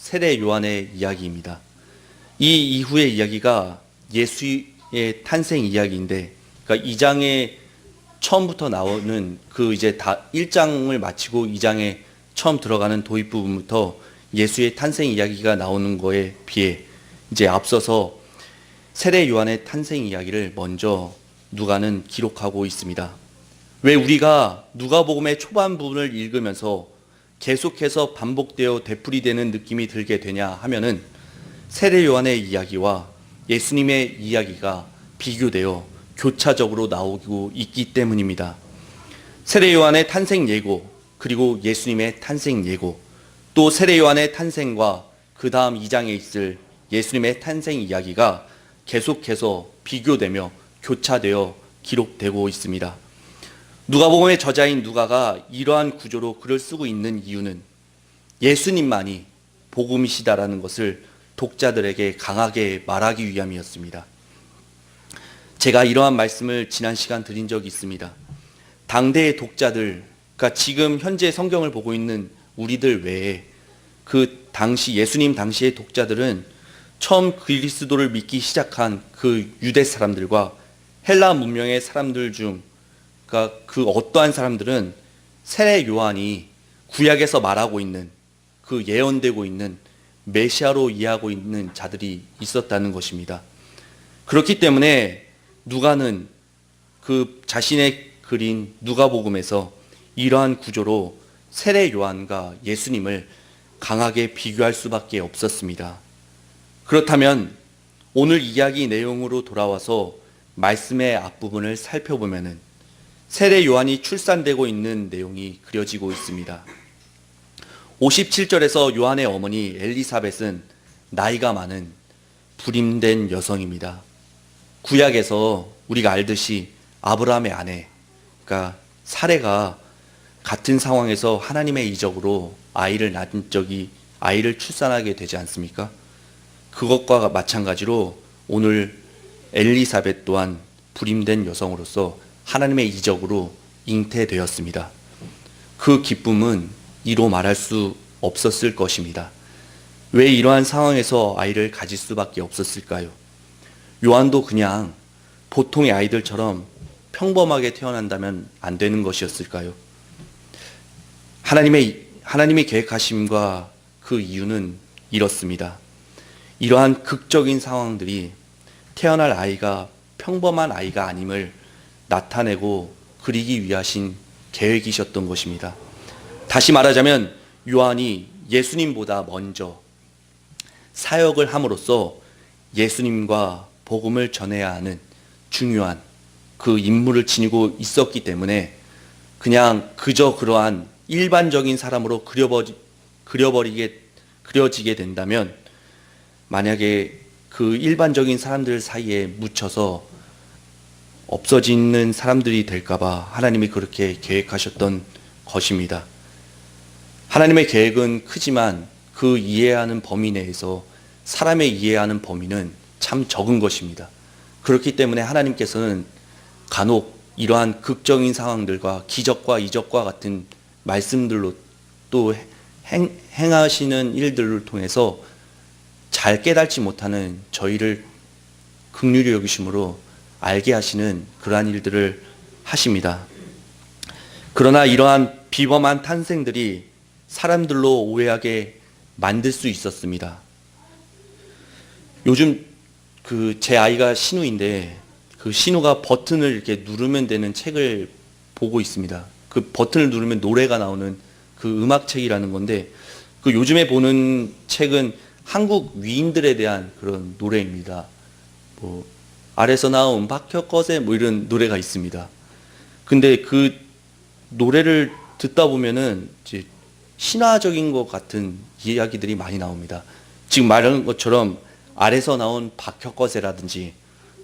세례 요한의 이야기입니다. 이 이후의 이야기가 예수의 탄생 이야기인데, 그러니까 2장에 처음부터 나오는 그 이제 다 1장을 마치고 2장에 처음 들어가는 도입 부분부터 예수의 탄생 이야기가 나오는 거에 비해 이제 앞서서 세례 요한의 탄생 이야기를 먼저 누가는 기록하고 있습니다. 왜 우리가 누가복음의 초반 부분을 읽으면서 계속해서 반복되어 되풀이되는 느낌이 들게 되냐 하면은 세례 요한의 이야기와 예수님의 이야기가 비교되어 교차적으로 나오고 있기 때문입니다. 세례 요한의 탄생 예고, 그리고 예수님의 탄생 예고, 또 세례 요한의 탄생과 그 다음 2장에 있을 예수님의 탄생 이야기가 계속해서 비교되며 교차되어 기록되고 있습니다. 누가복음의 저자인 누가가 이러한 구조로 글을 쓰고 있는 이유는 예수님만이 복음이시다라는 것을 독자들에게 강하게 말하기 위함이었습니다. 제가 이러한 말씀을 지난 시간 드린 적이 있습니다. 당대의 독자들, 그러니까 지금 현재 성경을 보고 있는 우리들 외에 그 당시 예수님 당시의 독자들은 처음 그리스도를 믿기 시작한 그 유대 사람들과 헬라 문명의 사람들 중, 그러니까 그 어떠한 사람들은 세례 요한이 구약에서 말하고 있는 그 예언되고 있는 메시아로 이해하고 있는 자들이 있었다는 것입니다. 그렇기 때문에 누가는 그 자신의 글인 누가복음에서 이러한 구조로 세례 요한과 예수님을 강하게 비교할 수밖에 없었습니다. 그렇다면 오늘 이야기 내용으로 돌아와서 말씀의 앞부분을 살펴보면은 세례 요한이 출산되고 있는 내용이 그려지고 있습니다. 57절에서 요한의 어머니 엘리사벳은 나이가 많은 불임된 여성입니다. 구약에서 우리가 알듯이 아브라함의 아내, 그러니까 사레가 같은 상황에서 하나님의 이적으로 아이를 출산하게 되지 않습니까? 그것과 마찬가지로 오늘 엘리사벳 또한 불임된 여성으로서 하나님의 이적으로 잉태되었습니다. 그 기쁨은 이로 말할 수 없었을 것입니다. 왜 이러한 상황에서 아이를 가질 수밖에 없었을까요? 요한도 그냥 보통의 아이들처럼 평범하게 태어난다면 안 되는 것이었을까요? 하나님의 계획하심과 그 이유는 이렇습니다. 이러한 극적인 상황들이 태어날 아이가 평범한 아이가 아님을 나타내고 그리기 위하신 계획이셨던 것입니다. 다시 말하자면 요한이 예수님보다 먼저 사역을 함으로써 예수님과 복음을 전해야 하는 중요한 그 임무를 지니고 있었기 때문에 그냥 그저 그러한 일반적인 사람으로 그려지게 된다면, 만약에 그 일반적인 사람들 사이에 묻혀서 없어지는 사람들이 될까봐 하나님이 그렇게 계획하셨던 것입니다. 하나님의 계획은 크지만 그 이해하는 범위 내에서 사람의 이해하는 범위는 참 적은 것입니다. 그렇기 때문에 하나님께서는 간혹 이러한 극적인 상황들과 기적과 이적과 같은 말씀들로 또 행하시는 일들을 통해서 잘 깨닫지 못하는 저희를 긍휼히 여기심으로 알게 하시는 그러한 일들을 하십니다. 그러나 이러한 비범한 탄생들이 사람들로 오해하게 만들 수 있었습니다. 요즘 제 아이가 신우인데 그 신우가 버튼을 이렇게 누르면 되는 책을 보고 있습니다. 그 버튼을 누르면 노래가 나오는 그 음악책이라는 건데, 그 요즘에 보는 책은 한국 위인들에 대한 그런 노래입니다. 뭐 아래서 나온 박혁거세 뭐 이런 노래가 있습니다. 근데 그 노래를 듣다 보면은 이제 신화적인 것 같은 이야기들이 많이 나옵니다. 지금 말한 것처럼 아래서 나온 박혁거세라든지,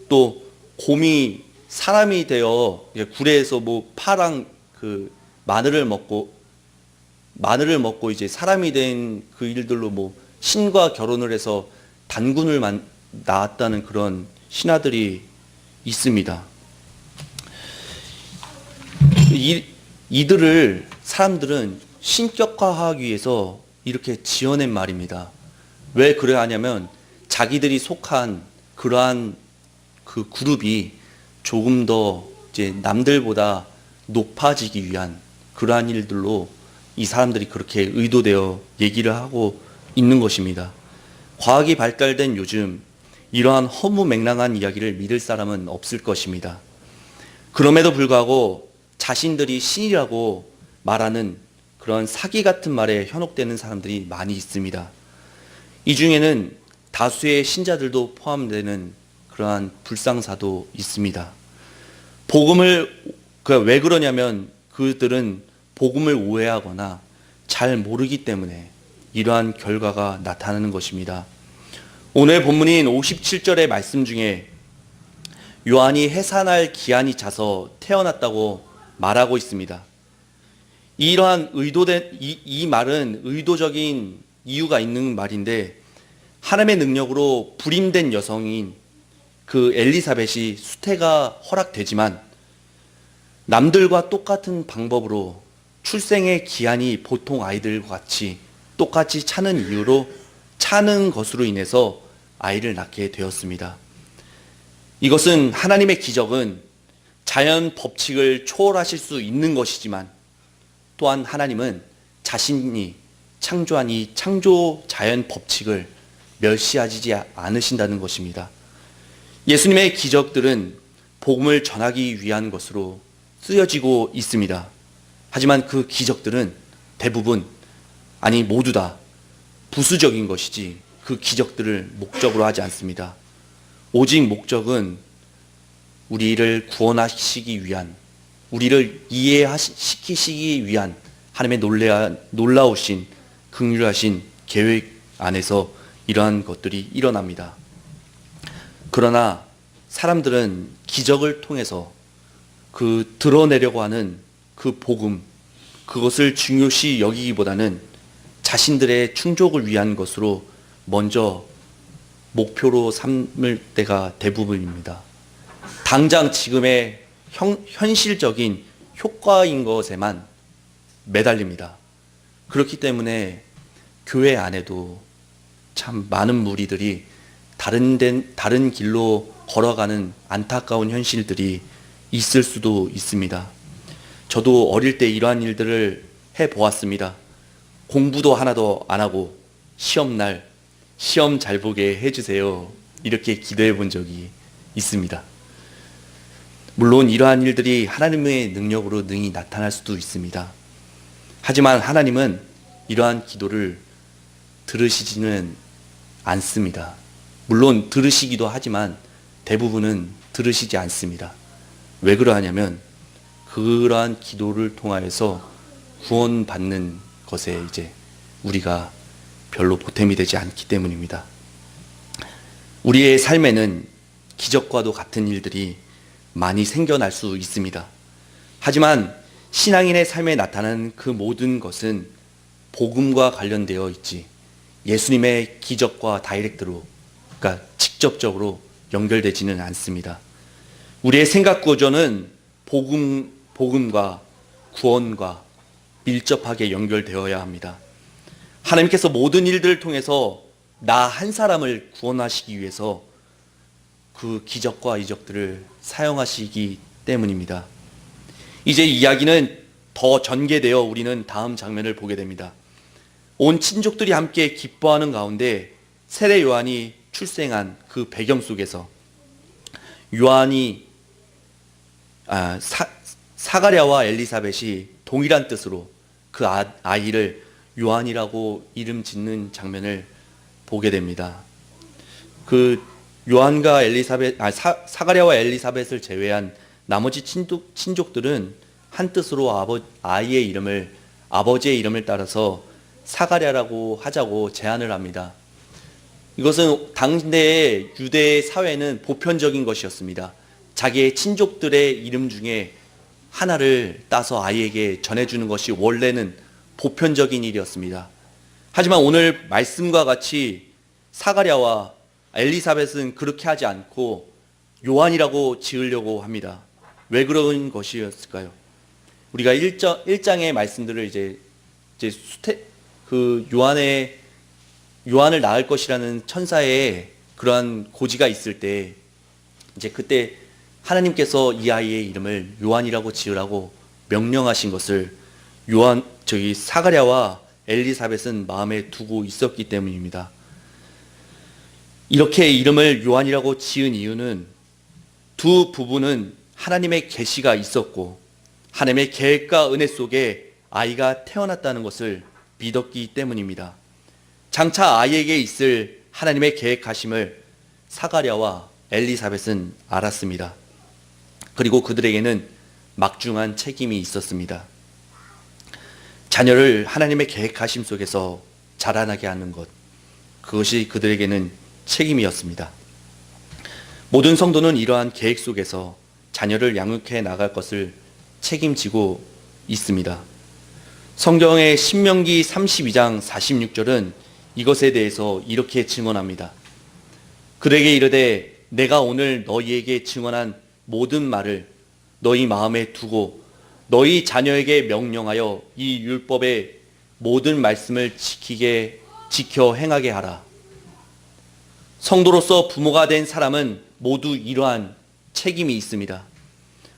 또 곰이 사람이 되어 굴에서 뭐 파랑 그 마늘을 먹고 이제 사람이 된 그 일들로 뭐 신과 결혼을 해서 단군을 낳았다는 그런 신화들이 있습니다. 이들을 사람들은 신격화하기 위해서 이렇게 지어낸 말입니다. 왜 그래 하냐면 자기들이 속한 그러한 그 그룹이 조금 더 이제 남들보다 높아지기 위한 그러한 일들로 이 사람들이 그렇게 의도되어 얘기를 하고 있는 것입니다. 과학이 발달된 요즘 이러한 허무맹랑한 이야기를 믿을 사람은 없을 것입니다. 그럼에도 불구하고 자신들이 신이라고 말하는 그런 사기 같은 말에 현혹되는 사람들이 많이 있습니다. 이 중에는 다수의 신자들도 포함되는 그러한 불상사도 있습니다. 왜 그러냐면 그들은 복음을 오해하거나 잘 모르기 때문에 이러한 결과가 나타나는 것입니다. 오늘 본문인 57절의 말씀 중에 요한이 해산할 기한이 차서 태어났다고 말하고 있습니다. 이러한 이 말은 의도적인 이유가 있는 말인데 하나님의 능력으로 불임된 여성인 그 엘리사벳이 수태가 허락되지만 남들과 똑같은 방법으로 출생의 기한이 보통 아이들과 같이 똑같이 차는 이유로 차는 것으로 인해서 아이를 낳게 되었습니다. 이것은 하나님의 기적은 자연 법칙을 초월하실 수 있는 것이지만 또한 하나님은 자신이 창조한 이 창조 자연 법칙을 멸시하지 않으신다는 것입니다. 예수님의 기적들은 복음을 전하기 위한 것으로 쓰여지고 있습니다. 하지만 그 기적들은 대부분, 아니 모두 다 부수적인 것이지 그 기적들을 목적으로 하지 않습니다. 오직 목적은 우리를 구원하시기 위한, 우리를 이해시키시기 위한 하나님의 놀라우신 긍휼하신 계획 안에서 이러한 것들이 일어납니다. 그러나 사람들은 기적을 통해서 그 드러내려고 하는 그 복음, 그것을 중요시 여기기보다는 자신들의 충족을 위한 것으로 먼저 목표로 삼을 때가 대부분입니다. 당장 지금의 현실적인 효과인 것에만 매달립니다. 그렇기 때문에 교회 안에도 참 많은 무리들이 다른 길로 걸어가는 안타까운 현실들이 있을 수도 있습니다. 저도 어릴 때 이러한 일들을 해보았습니다. 공부도 하나도 안 하고 시험날 시험 잘 보게 해주세요. 이렇게 기도해 본 적이 있습니다. 물론 이러한 일들이 하나님의 능력으로 능히 나타날 수도 있습니다. 하지만 하나님은 이러한 기도를 들으시지는 않습니다. 물론 들으시기도 하지만 대부분은 들으시지 않습니다. 왜 그러하냐면 그러한 기도를 통하여서 구원받는 것에 이제 우리가 별로 보탬이 되지 않기 때문입니다. 우리의 삶에는 기적과도 같은 일들이 많이 생겨날 수 있습니다. 하지만 신앙인의 삶에 나타나는 그 모든 것은 복음과 관련되어 있지 예수님의 기적과 다이렉트로, 그러니까 직접적으로 연결되지는 않습니다. 우리의 생각 구조는 복음과 구원과 밀접하게 연결되어야 합니다. 하나님께서 모든 일들을 통해서 나 한 사람을 구원하시기 위해서 그 기적과 이적들을 사용하시기 때문입니다. 이제 이야기는 더 전개되어 우리는 다음 장면을 보게 됩니다. 온 친족들이 함께 기뻐하는 가운데 세례 요한이 출생한 그 배경 속에서 요한이 사가랴와 엘리사벳이 동일한 뜻으로 그 아이를 요한이라고 이름 짓는 장면을 보게 됩니다. 그 요한과 사가랴와 엘리사벳을 제외한 나머지 친족들은 한 뜻으로 아이의 이름을 아버지의 이름을 따라서 사가랴라고 하자고 제안을 합니다. 이것은 당대의 유대 사회는 보편적인 것이었습니다. 자기의 친족들의 이름 중에 하나를 따서 아이에게 전해주는 것이 원래는 보편적인 일이었습니다. 하지만 오늘 말씀과 같이 사가랴와 엘리사벳은 그렇게 하지 않고 요한이라고 지으려고 합니다. 왜 그런 것이었을까요? 우리가 1장의 말씀들을 그 요한의 요한을 낳을 것이라는 천사의 그러한 고지가 있을 때 이제 그때 하나님께서 이 아이의 이름을 요한이라고 지으라고 명령하신 것을 사가랴와 엘리사벳은 마음에 두고 있었기 때문입니다. 이렇게 이름을 요한이라고 지은 이유는 두 부부는 하나님의 계시가 있었고 하나님의 계획과 은혜 속에 아이가 태어났다는 것을 믿었기 때문입니다. 장차 아이에게 있을 하나님의 계획하심을 사가랴와 엘리사벳은 알았습니다. 그리고 그들에게는 막중한 책임이 있었습니다. 자녀를 하나님의 계획하심 속에서 자라나게 하는 것, 그것이 그들에게는 책임이었습니다. 모든 성도는 이러한 계획 속에서 자녀를 양육해 나갈 것을 책임지고 있습니다. 성경의 신명기 32장 46절은 이것에 대해서 이렇게 증언합니다. 그들에게 이르되 내가 오늘 너희에게 증언한 모든 말을 너희 마음에 두고 너희 자녀에게 명령하여 이 율법의 모든 말씀을 지켜 행하게 하라. 성도로서 부모가 된 사람은 모두 이러한 책임이 있습니다.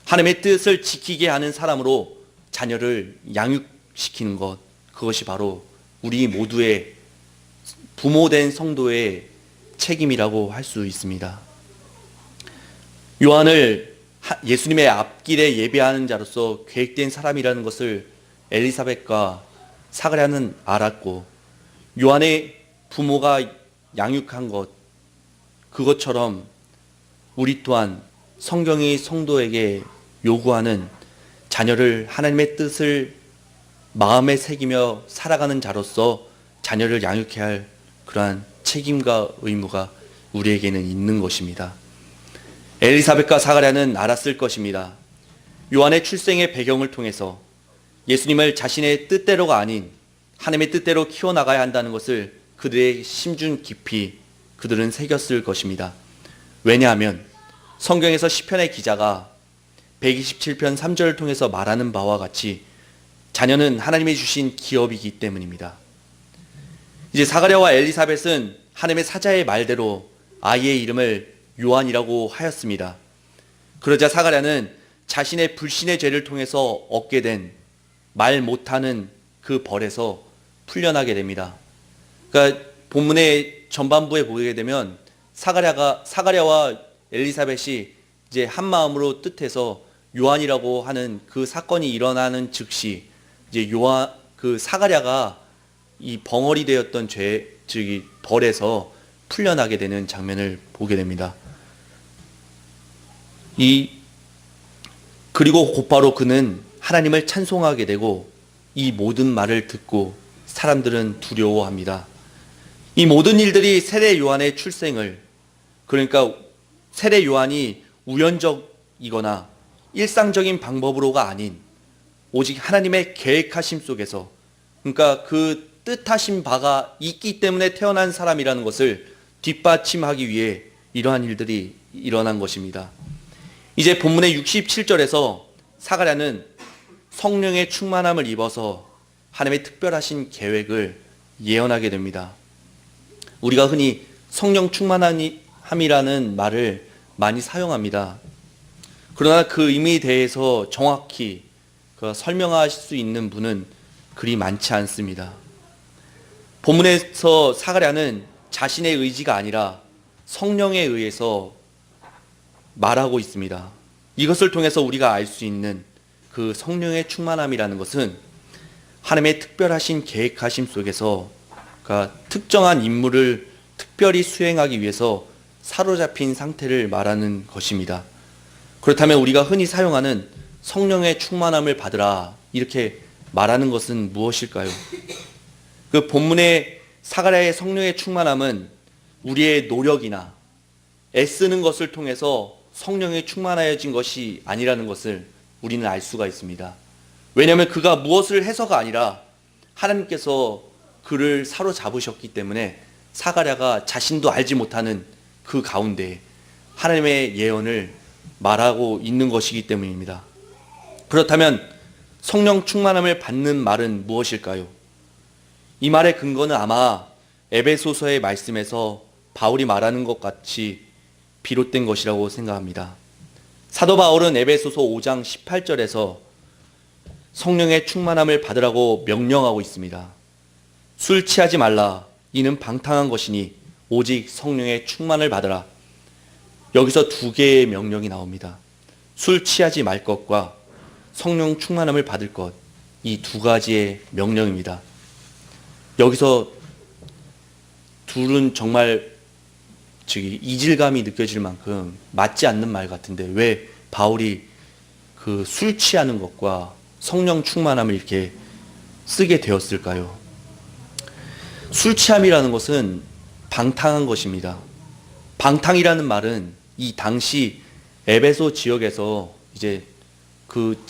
하나님의 뜻을 지키게 하는 사람으로 자녀를 양육시키는 것, 그것이 바로 우리 모두의 부모된 성도의 책임이라고 할 수 있습니다. 요한을 예수님의 앞길에 예배하는 자로서 계획된 사람이라는 것을 엘리사벳과 사가랴는 알았고, 요한의 부모가 양육한 것, 그것처럼 우리 또한 성경이 성도에게 요구하는 자녀를 하나님의 뜻을 마음에 새기며 살아가는 자로서 자녀를 양육해야 할 그러한 책임과 의무가 우리에게는 있는 것입니다. 엘리사벳과 사가랴는 알았을 것입니다. 요한의 출생의 배경을 통해서 예수님을 자신의 뜻대로가 아닌 하나님의 뜻대로 키워나가야 한다는 것을 그들의 심중 깊이 그들은 새겼을 것입니다. 왜냐하면 성경에서 시편의 기자가 127편 3절을 통해서 말하는 바와 같이 자녀는 하나님이 주신 기업이기 때문입니다. 이제 사가랴와 엘리사벳은 하나님의 사자의 말대로 아이의 이름을 요한이라고 하였습니다. 그러자 사가랴는 자신의 불신의 죄를 통해서 얻게 된 말 못하는 그 벌에서 풀려나게 됩니다. 그러니까 본문의 전반부에 보게 되면 사가랴와 엘리사벳이 이제 한 마음으로 뜻해서 요한이라고 하는 그 사건이 일어나는 즉시 이제 사가랴가 이 벙어리 되었던 죄, 즉 이 벌에서 풀려나게 되는 장면을 보게 됩니다. 그리고 곧바로 그는 하나님을 찬송하게 되고 이 모든 말을 듣고 사람들은 두려워합니다. 이 모든 일들이 세례 요한의 출생을, 그러니까 세례 요한이 우연적이거나 일상적인 방법으로가 아닌 오직 하나님의 계획하심 속에서, 그러니까 그 뜻하신 바가 있기 때문에 태어난 사람이라는 것을 뒷받침하기 위해 이러한 일들이 일어난 것입니다. 이제 본문의 67절에서 사가랴는 성령의 충만함을 입어서 하나님의 특별하신 계획을 예언하게 됩니다. 우리가 흔히 성령 충만함이라는 말을 많이 사용합니다. 그러나 그 의미에 대해서 정확히 설명하실 수 있는 분은 그리 많지 않습니다. 본문에서 사가랴는 자신의 의지가 아니라 성령에 의해서 말하고 있습니다. 이것을 통해서 우리가 알 수 있는 그 성령의 충만함이라는 것은 하나님의 특별하신 계획하심 속에서 특정한 임무를 특별히 수행하기 위해서 사로잡힌 상태를 말하는 것입니다. 그렇다면 우리가 흔히 사용하는 성령의 충만함을 받으라 이렇게 말하는 것은 무엇일까요? 그 본문의 사가랴의 성령의 충만함은 우리의 노력이나 애쓰는 것을 통해서 성령이 충만하여진 것이 아니라는 것을 우리는 알 수가 있습니다. 왜냐하면 그가 무엇을 해서가 아니라 하나님께서 그를 사로잡으셨기 때문에 사가랴가 자신도 알지 못하는 그 가운데 하나님의 예언을 말하고 있는 것이기 때문입니다. 그렇다면 성령 충만함을 받는 말은 무엇일까요? 이 말의 근거는 아마 에베소서의 말씀에서 바울이 말하는 것 같이 비롯된 것이라고 생각합니다. 사도 바울은 에베소서 5장 18절에서 성령의 충만함을 받으라고 명령하고 있습니다. 술 취하지 말라. 이는 방탕한 것이니 오직 성령의 충만을 받으라. 여기서 두 개의 명령이 나옵니다. 술 취하지 말 것과 성령 충만함을 받을 것. 이 두 가지의 명령입니다. 여기서 둘은 정말 이질감이 느껴질 만큼 맞지 않는 말 같은데 왜 바울이 그 술 취하는 것과 성령 충만함을 이렇게 쓰게 되었을까요? 술 취함이라는 것은 방탕한 것입니다. 방탕이라는 말은 이 당시 에베소 지역에서 이제 그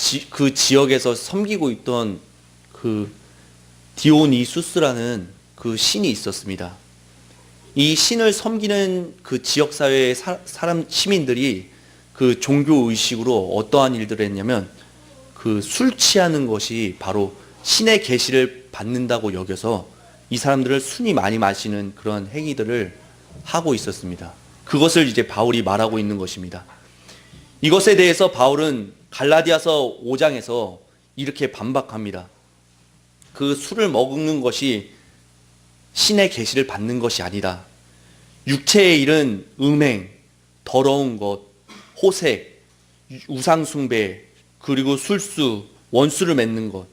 지역에서 섬기고 있던 그 디오니수스라는 그 신이 있었습니다. 이 신을 섬기는 그 지역 사회의 시민들이 그 종교 의식으로 어떠한 일들을 했냐면 그 술 취하는 것이 바로 신의 계시를 받는다고 여겨서 이 사람들을 술이 많이 마시는 그런 행위들을 하고 있었습니다. 그것을 이제 바울이 말하고 있는 것입니다. 이것에 대해서 바울은 갈라디아서 5장에서 이렇게 반박합니다. 그 술을 먹는 것이 신의 계시를 받는 것이 아니다. 육체의 일은 음행, 더러운 것, 호색, 우상숭배, 그리고 술수, 원수를 맺는 것,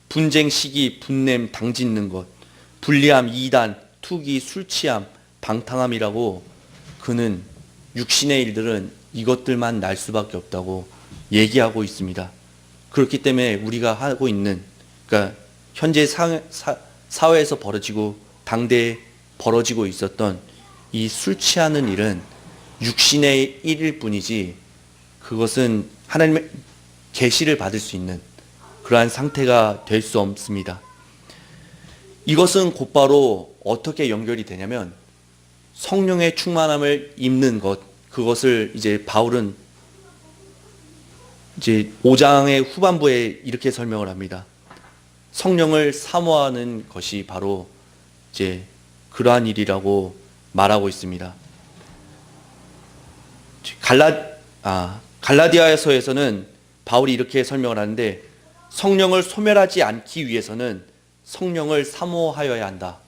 분쟁, 시기, 분냄, 당짓는 것, 불리함, 이단, 투기, 술취함, 방탕함이라고 그는 육신의 일들은 이것들만 날 수밖에 없다고 얘기하고 있습니다. 그렇기 때문에 우리가 하고 있는, 그러니까 현재 사회에서 벌어지고 당대에 벌어지고 있었던 이 술 취하는 일은 육신의 일일 뿐이지 그것은 하나님의 계시를 받을 수 있는 그러한 상태가 될 수 없습니다. 이것은 곧바로 어떻게 연결이 되냐면 성령의 충만함을 입는 것, 그것을 이제 바울은 이제 5장의 후반부에 이렇게 설명을 합니다. 성령을 사모하는 것이 바로 이제 그러한 일이라고 말하고 있습니다. 갈라디아서에서는 바울이 이렇게 설명을 하는데 성령을 소멸하지 않기 위해서는 성령을 사모하여야 한다.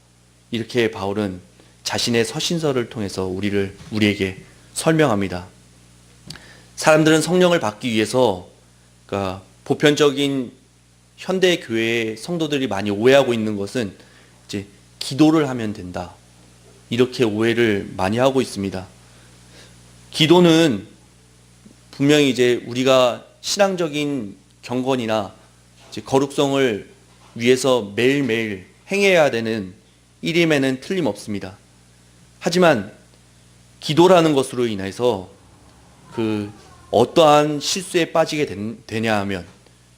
이렇게 바울은 자신의 서신서를 통해서 우리에게 설명합니다. 사람들은 성령을 받기 위해서, 그러니까 보편적인 현대 교회의 성도들이 많이 오해하고 있는 것은 이제 기도를 하면 된다. 이렇게 오해를 많이 하고 있습니다. 기도는 분명히 이제 우리가 신앙적인 경건이나 이제 거룩성을 위해서 매일매일 행해야 되는 일임에는 틀림없습니다. 하지만 기도라는 것으로 인해서 그 어떠한 실수에 빠지게 되냐 하면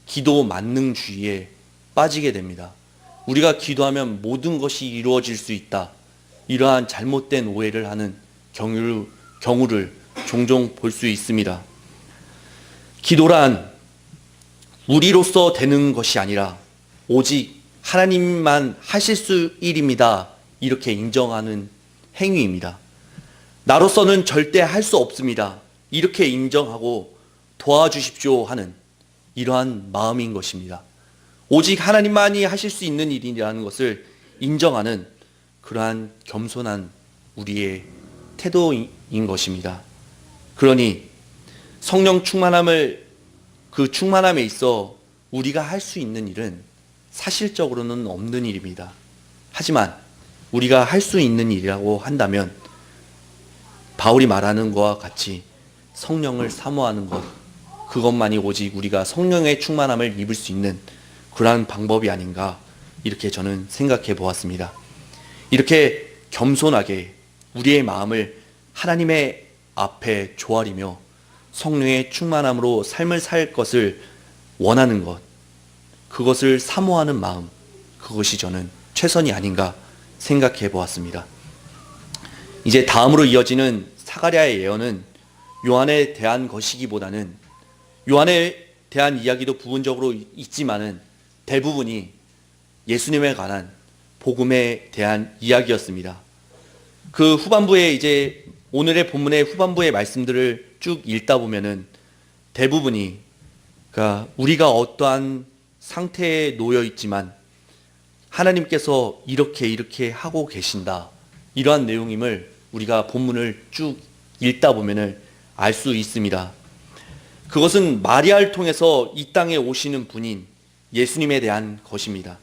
기도 만능주의에 빠지게 됩니다. 우리가 기도하면 모든 것이 이루어질 수 있다. 이러한 잘못된 오해를 하는 경우를 종종 볼 수 있습니다. 기도란 우리로서 되는 것이 아니라 오직 하나님만 하실 수 일입니다. 이렇게 인정하는 행위입니다. 나로서는 절대 할 수 없습니다. 이렇게 인정하고 도와주십시오 하는 이러한 마음인 것입니다. 오직 하나님만이 하실 수 있는 일이라는 것을 인정하는 그러한 겸손한 우리의 태도인 것입니다. 그러니 성령 그 충만함에 있어 우리가 할 수 있는 일은 사실적으로는 없는 일입니다. 하지만 우리가 할 수 있는 일이라고 한다면 바울이 말하는 것과 같이 성령을 사모하는 것, 그것만이 오직 우리가 성령의 충만함을 입을 수 있는 그러한 방법이 아닌가, 이렇게 저는 생각해 보았습니다. 이렇게 겸손하게 우리의 마음을 하나님의 앞에 조아리며 성령의 충만함으로 삶을 살 것을 원하는 것, 그것을 사모하는 마음, 그것이 저는 최선이 아닌가 생각해 보았습니다. 이제 다음으로 이어지는 사가랴의 예언은 요한에 대한 것이기보다는, 요한에 대한 이야기도 부분적으로 있지만은 대부분이 예수님에 관한 복음에 대한 이야기였습니다. 그 후반부에 이제 오늘의 본문의 후반부의 말씀들을 쭉 읽다 보면은 대부분이 그러니까 우리가 어떠한 상태에 놓여 있지만 하나님께서 이렇게 하고 계신다. 이러한 내용임을 우리가 본문을 쭉 읽다 보면은 알 수 있습니다. 그것은 마리아를 통해서 이 땅에 오시는 분인 예수님에 대한 것입니다.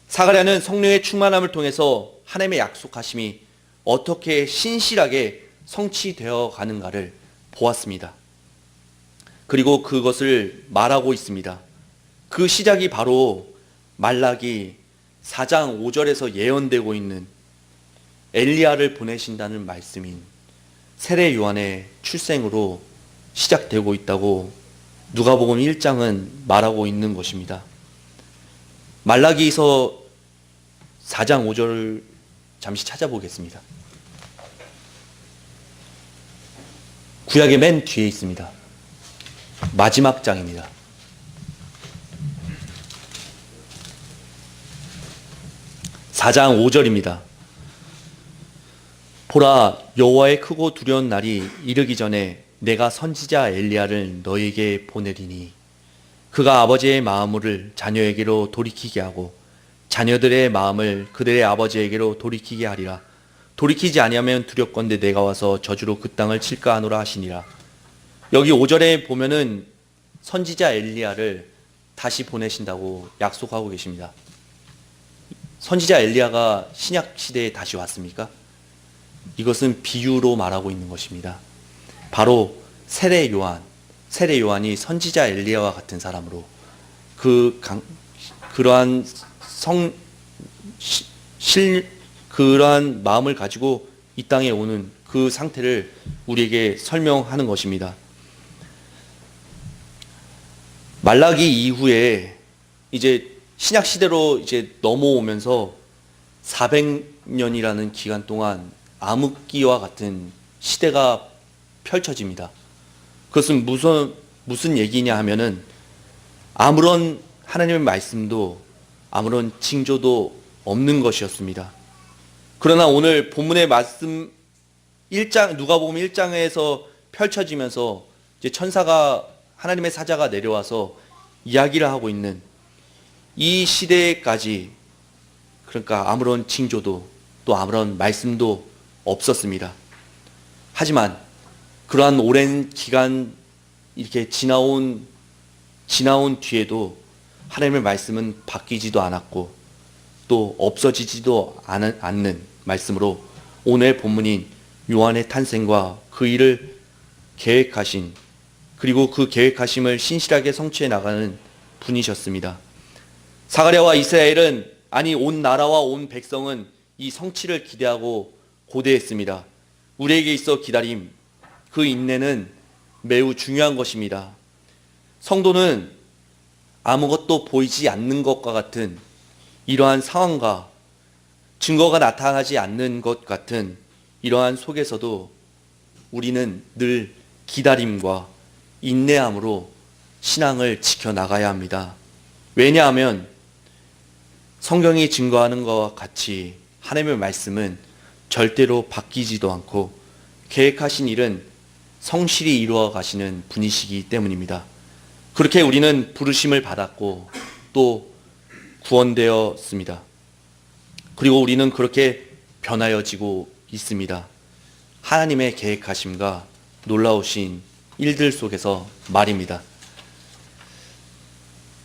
사가랴는 성령의 충만함을 통해서 하나님의 약속하심이 어떻게 신실하게 성취되어 가는가를 보았습니다. 그리고 그것을 말하고 있습니다. 그 시작이 바로 말라기 4장 5절에서 예언되고 있는 엘리야를 보내신다는 말씀인 세례 요한의 출생으로 시작되고 있다고 누가복음 1장은 말하고 있는 것입니다. 말라기서 4장 5절을 잠시 찾아보겠습니다. 구약의 맨 뒤에 있습니다. 마지막 장입니다. (4장 5절입니다) 보라, 여호와의 크고 두려운 날이 이르기 전에 내가 선지자 엘리야를 너에게 보내리니 그가 아버지의 마음을 자녀에게로 돌이키게 하고 자녀들의 마음을 그들의 아버지에게로 돌이키게 하리라. 돌이키지 아니하면 두렵건대 내가 와서 저주로 그 땅을 칠까 하노라 하시니라. 여기 5절에 보면은 선지자 엘리야를 다시 보내신다고 약속하고 계십니다. 선지자 엘리야가 신약 시대에 다시 왔습니까? 이것은 비유로 말하고 있는 것입니다. 바로 세례 요한이 선지자 엘리야와 같은 사람으로 그러한 마음을 가지고 이 땅에 오는 그 상태를 우리에게 설명하는 것입니다. 말라기 이후에 이제 신약 시대로 이제 넘어오면서 400년이라는 기간 동안 암흑기와 같은 시대가 펼쳐집니다. 그것은 무슨 얘기냐 하면은 아무런 하나님의 말씀도 아무런 징조도 없는 것이었습니다. 그러나 오늘 본문의 말씀 1장 누가복음 1장에서 펼쳐지면서 이제 천사가 하나님의 사자가 내려와서 이야기를 하고 있는 이 시대까지 그러니까 아무런 징조도 또 아무런 말씀도 없었습니다. 하지만 그러한 오랜 기간 이렇게 지나온 뒤에도 하나님의 말씀은 바뀌지도 않았고 또 없어지지도 않는 말씀으로 오늘 본문인 요한의 탄생과 그 일을 계획하신 그리고 그 계획하심을 신실하게 성취해 나가는 분이셨습니다. 사가랴와 이스라엘은 아니 온 나라와 온 백성은 이 성취를 기대하고 고대했습니다. 우리에게 있어 기다림, 그 인내는 매우 중요한 것입니다. 성도는 아무것도 보이지 않는 것과 같은 이러한 상황과 증거가 나타나지 않는 것 같은 이러한 속에서도 우리는 늘 기다림과 인내함으로 신앙을 지켜나가야 합니다. 왜냐하면 성경이 증거하는 것과 같이 하나님의 말씀은 절대로 바뀌지도 않고 계획하신 일은 성실히 이루어 가시는 분이시기 때문입니다. 그렇게 우리는 부르심을 받았고 또 구원되었습니다. 그리고 우리는 그렇게 변하여지고 있습니다. 하나님의 계획하심과 놀라우신 일들 속에서 말입니다.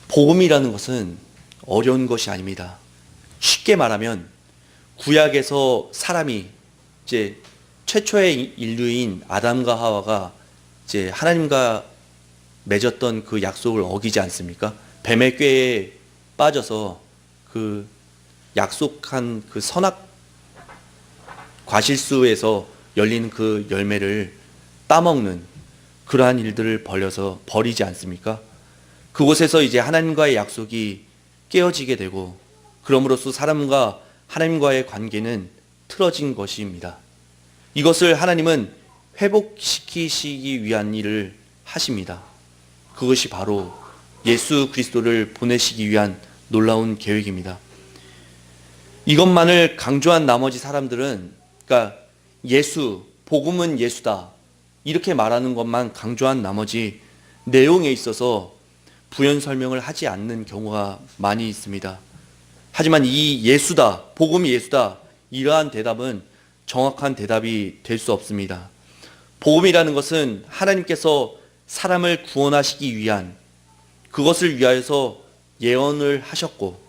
복음이라는 것은 어려운 것이 아닙니다. 쉽게 말하면 구약에서 사람이 이제 최초의 인류인 아담과 하와가 이제 하나님과 맺었던 그 약속을 어기지 않습니까? 뱀의 꾀에 빠져서 그 약속한 그 선악 과실수에서 열린 그 열매를 따먹는 그러한 일들을 벌이지 않습니까? 그곳에서 이제 하나님과의 약속이 깨어지게 되고 그럼으로써 사람과 하나님과의 관계는 틀어진 것입니다. 이것을 하나님은 회복시키시기 위한 일을 하십니다. 그것이 바로 예수 그리스도를 보내시기 위한 놀라운 계획입니다. 이것만을 강조한 나머지 사람들은, 그러니까 예수, 복음은 예수다, 이렇게 말하는 것만 강조한 나머지 내용에 있어서 부연 설명을 하지 않는 경우가 많이 있습니다. 하지만 이 예수다, 복음이 예수다, 이러한 대답은 정확한 대답이 될 수 없습니다. 복음이라는 것은 하나님께서 사람을 구원하시기 위한, 그것을 위하여서 예언을 하셨고,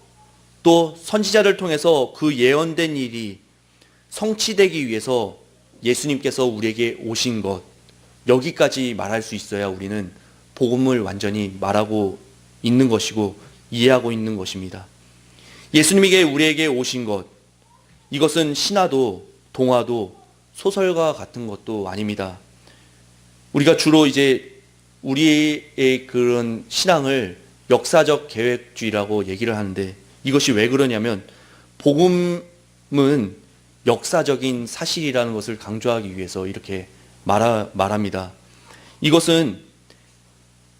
또 선지자를 통해서 그 예언된 일이 성취되기 위해서 예수님께서 우리에게 오신 것, 여기까지 말할 수 있어야 우리는 복음을 완전히 말하고 있는 것이고 이해하고 있는 것입니다. 예수님에게 우리에게 오신 것, 이것은 신화도 동화도 소설과 같은 것도 아닙니다. 우리가 주로 이제 우리의 그런 신앙을 역사적 계획주의라고 얘기를 하는데, 이것이 왜 그러냐면 복음은 역사적인 사실이라는 것을 강조하기 위해서 이렇게 말합니다. 이것은,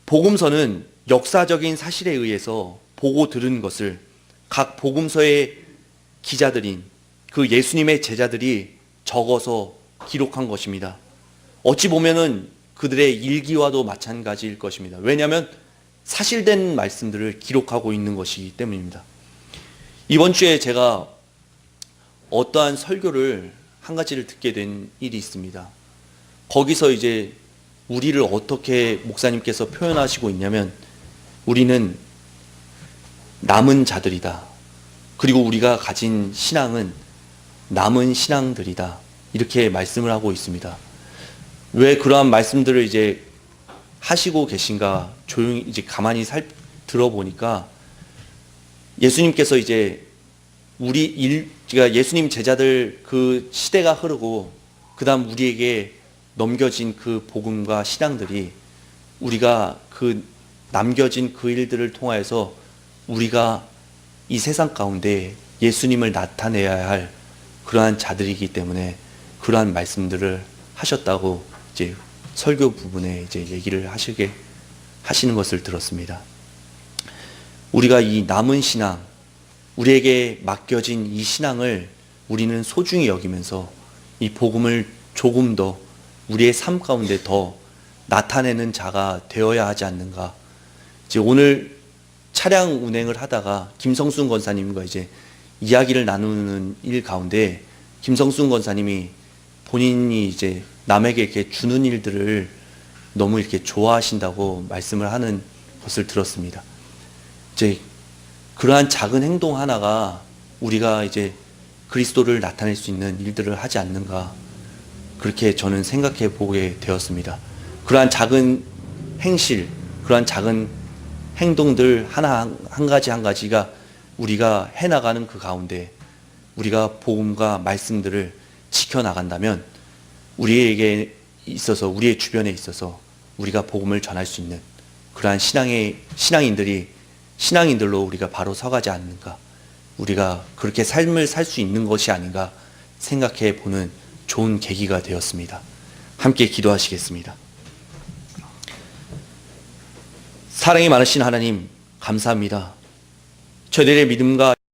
복음서는 역사적인 사실에 의해서 보고 들은 것을 각 복음서의 기자들인 그 예수님의 제자들이 적어서 기록한 것입니다. 어찌 보면은 그들의 일기와도 마찬가지일 것입니다. 왜냐하면 사실된 말씀들을 기록하고 있는 것이기 때문입니다. 이번 주에 제가 어떠한 설교를 한 가지를 듣게 된 일이 있습니다. 거기서 이제 우리를 어떻게 목사님께서 표현하시고 있냐면, 우리는 남은 자들이다, 그리고 우리가 가진 신앙은 남은 신앙들이다, 이렇게 말씀을 하고 있습니다. 왜 그러한 말씀들을 이제 하시고 계신가 조용히 이제 가만히 들어보니까, 예수님께서 이제 그러니까 예수님 제자들 그 시대가 흐르고 그 다음 우리에게 넘겨진 그 복음과 신앙들이, 우리가 그 남겨진 그 일들을 통하여서 우리가 이 세상 가운데 예수님을 나타내야 할 그러한 자들이기 때문에 그러한 말씀들을 하셨다고 이제 설교 부분에 이제 얘기를 하시는 것을 들었습니다. 우리가 이 남은 신앙, 우리에게 맡겨진 이 신앙을 우리는 소중히 여기면서 이 복음을 조금 더 우리의 삶 가운데 더 나타내는 자가 되어야 하지 않는가. 이제 오늘 차량 운행을 하다가 김성순 권사님과 이제 이야기를 나누는 일 가운데, 김성순 권사님이 본인이 이제 남에게 이렇게 주는 일들을 너무 이렇게 좋아하신다고 말씀을 하는 것을 들었습니다. 이제 그러한 작은 행동 하나가 우리가 이제 그리스도를 나타낼 수 있는 일들을 하지 않는가, 그렇게 저는 생각해 보게 되었습니다. 그러한 작은 행실, 그러한 작은 행동들 한 가지가 우리가 해나가는 그 가운데 우리가 복음과 말씀들을 지켜나간다면, 우리에게 있어서, 우리의 주변에 있어서 우리가 복음을 전할 수 있는 그러한 신앙인들로 우리가 바로 서가지 않는가, 우리가 그렇게 삶을 살 수 있는 것이 아닌가 생각해 보는 좋은 계기가 되었습니다. 함께 기도하시겠습니다. 사랑이 많으신 하나님, 감사합니다. 저희들의 믿음과